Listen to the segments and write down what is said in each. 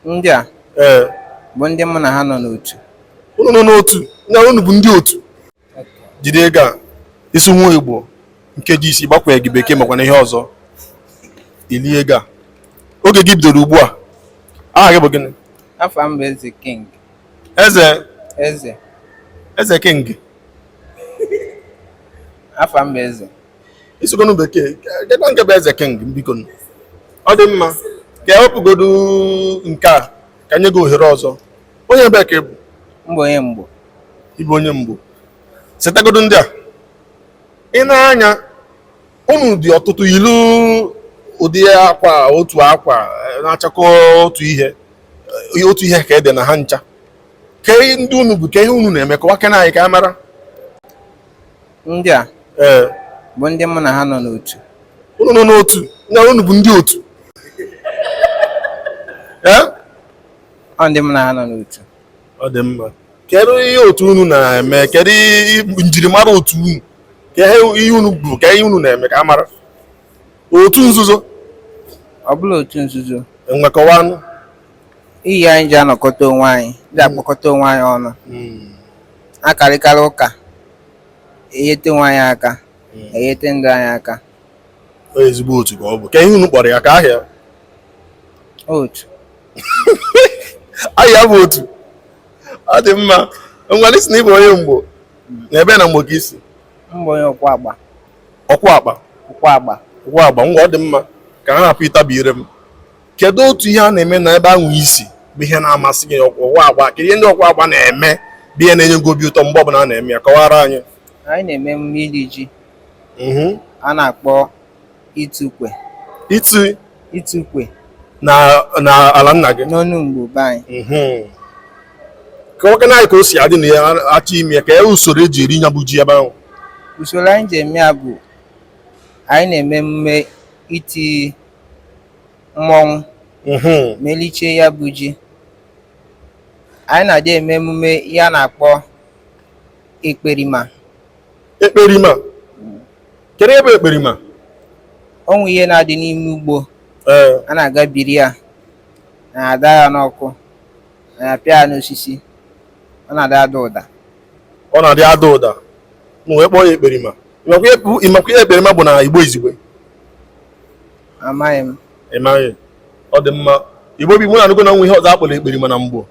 Ndị a bụ ndị mụ na ha nọ n'otu. Unu nọ n'otu, na unu bụ ndị otu. Jide ego a, isi nwa Igbo nkeji isi gbakwunye gị bekee makwa na ihe ọzọ. Ili ego a. Oge gị bidoro ugbu a. Aha gị bụ gịnị? Afọ m bụ Eze King. Eze King. Afọ m bụ Eze. Isogonu bekee, kedụ nke bụ Eze King biko. Ọ dị mma. Ka ewepụgodu nke a ka nye gị ohere ọzọ. Onye bekee bụ? Mbụ onye Mgbo. Ịbụ onye Mgbo. Setagodu ndị a. Ị na-anya unu dị ọtụtụ ilu ụdị akwa otu akwa na-achakọ otu ihe ka ede na ha ncha. Ka ndị unu bụ ka ihe unu na-eme ka wake na anyị ka a mara. Ndị a bụ ndị mụ na ha nọ n'otu. Unu nọ n'otu, na unu bụ ndị otu. Ọ ndị mụ na ha nọ n'otu. Ọ dị mma. Kedu ihe otu unu na-eme? Kedu njirimara otu unu? Ka ihe unu bụ ka ihe unu na-eme ka a mara. Otu nzuzo. Ọ bụla otu nzuzo. Nwekọwa anụ. Iyi anyị ji anọkọta onwe anyị, ji akpọkọta onwe anyị ọnụ. Akarịkarị ụka. Enyete onwe anyị aka. Enyete ndụ anyị aka. Ezigbo otu ka ọ bụ. Ka ihe unu kpọrọ ya ka ahịa. Otu. Ahịa bụ otu. Ọ dị mma. Ngwa isi na ịbụ onye Mgbo. Na ebe na Mgbo ka isi. Mbụ onye ọkwa agba. Ọkwa agba. Ọkwa agba. Ọkwa agba. Ngwa ọ dị mma. Ka ha hapụ ịtabire m. Kedu otu ihe a na-eme na ebe ahụ isi bụ ihe na-amasị gị ọkwa agba? Kedu ihe ndị ọkwa agba na-eme bụ ihe na-enye gị obi ụtọ mgbe ọbụla a na-eme ya? Kọwara anyị. Anyị na-eme emume iri ji. A na-akpọ itukwe. Itukwe. Na ala nna gị. N'ọnụ Mgbo be anyị. Ka nwoke na-anyị ka o si adị na ya achọ ime ka ya usoro eji eri nya bụ ji ebe ahụ. Usoro anyị ji eme ya bụ anyị na-eme emume iti mmọnwụ melichie ya bụ ji. Anyị na-adị eme emume ihe a na-akpọ ekperima. Ekperima? Kedu ebe ekperima? Ọnwụ ihe na-adị n'ime ugbo. A na-aga biri ya, na-ada ya n'ọkụ, na-apịa ya n'osisi. Ọ na-adị ada ụda. Ọ na-adị ada ụda. Wee kpọọ ya ekperima. Ịmakwa ihe ekperima bụ na Igbo izigbe? Amaghị m. Ịmaghị. Ọ dị mma. Igbo bi mụ na-anụgo na nwe ihe ọzọ akpọrọ ekperima na Mgbo.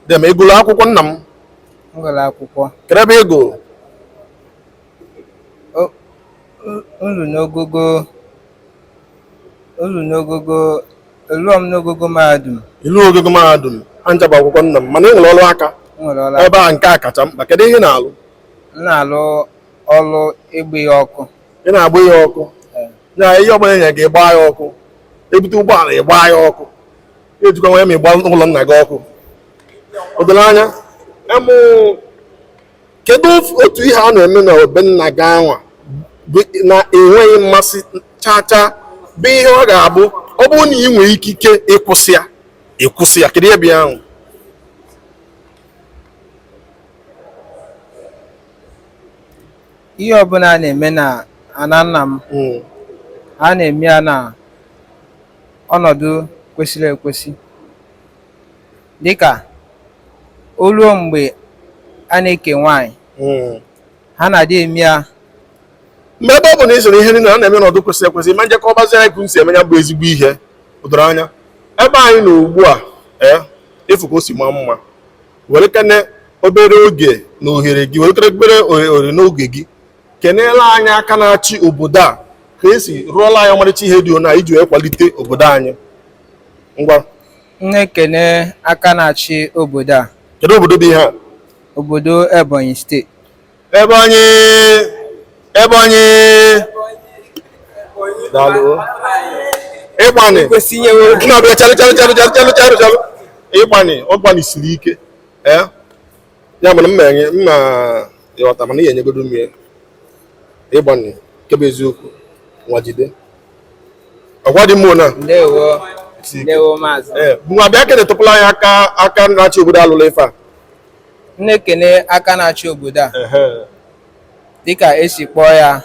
Dị ma ịgụlụ akwụkwọ nna m? M gụrụ akwụkwọ. Kedu ebe ị gụrụ? Eluo m n'ogogo mahadum. Ilu ogogo mahadum. Anja bụ akwụkwọ nna m. Mana ị nwere ọrụ aka. Ebe a nke a kacha mkpa. Kedu ihe ị na-alụ? M na-alụ ọrụ ịgba ya ọkụ. Ị na-agba ya ọkụ? Na ihe ọbụla enye gị ịgba ya ọkụ. Ebute ụgbọala ịgba ya ọkụ. Ejikwa nwa ya ma ịgba ụlọ nna gị ọkụ. O doro anya. Kedu otu ihe a na-eme na obe nna gị anwa na-enweghị mmasị chacha bụ ihe ọ ga-abụ ọ bụrụ na ị nwere ikike ịkwụsị ya? Kedu ebe ahụ? Ihe ọbụla a na-eme na ana nna m, a na-eme ya na ọnọdụ kwesịrị ekwesị. Dịka o ruo mgbe a na-eke nwaanyị, ha na-adị eme ya. Mgbe ebe ọ bụ na ị soro ihe niile a na-eme n'ọdụ kwesịrị ekwesị, ma njekọ ọbazi anyị kwụ si eme ya bụ ezigbo ihe. O doro anya. Ebe anyị nọ ugbu a efu ka o si maa mma. Were kene obere oge na ohere gị, were kene obere ohere n'oge gị, keneela anyị aka na-achị obodo a ka esi rụọla anyị ọmarịcha ihe dị ona iji wee kwalite obodo anyị. Ngwa. Na-ekene aka na-achị obodo a. Kedu obodo dị ihe a? Obodo Ebonyi steeti. Ebonyi. Daalụ. Ịgbani. Ịgbani, ọgbani siri ike. Ya mana mma ịghọta mana ihe enyegodo mmiri. Ịgbani kebe eziokwu nwa jide. Ọgwa dị mmụọ na. Ndewo maazị. Nwa bịa kene tụpụla anyị aka na-achị obodo alụla ife a. Na-ekene aka na-achị obodo a. Dịka esi kpọọ ya.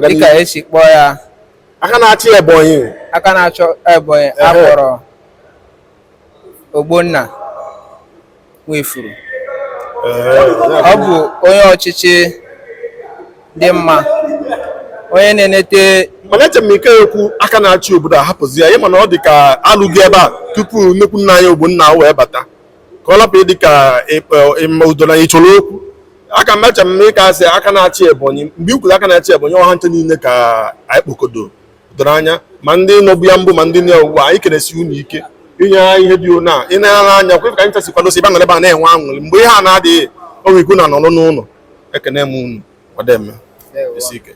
Dịka esi kpọọ ya. Aka na-achị Ebonyi. Aka na-achị Ebonyi akpọrọ Ogbonna Nwefuru. Ọ bụ onye ọchịchị dị mma, onye na-enete. Mana eche m ike ekwu aka na-achị obodo a hapụzi ya, ịma na ọ dị ka alụghị ebe a tupu nnekwu nna anyị Ogbonna wee bata ka ọ lapụ dị ka udo na ịchọrọ okwu. Aka m eche m ịka asị aka na-achị Ebonyi, mgbe ikwuru aka na-achị Ebonyi ọha nche niile ka anyị kpokodo doro anya, ma ndị nọbụ ya mbụ ma ndị na-ewuwe anyị kenesi unu ike inye ha ihe dị ona ịnara anya kwe ka anyị chesi kwadosi ebe a nọrọ ebe a na-enwe aṅụrị mgbe ihe a na-adịghị onwe ikwu na nọrọ n'ụlọ. Ekene m unu ọdeme isi ike.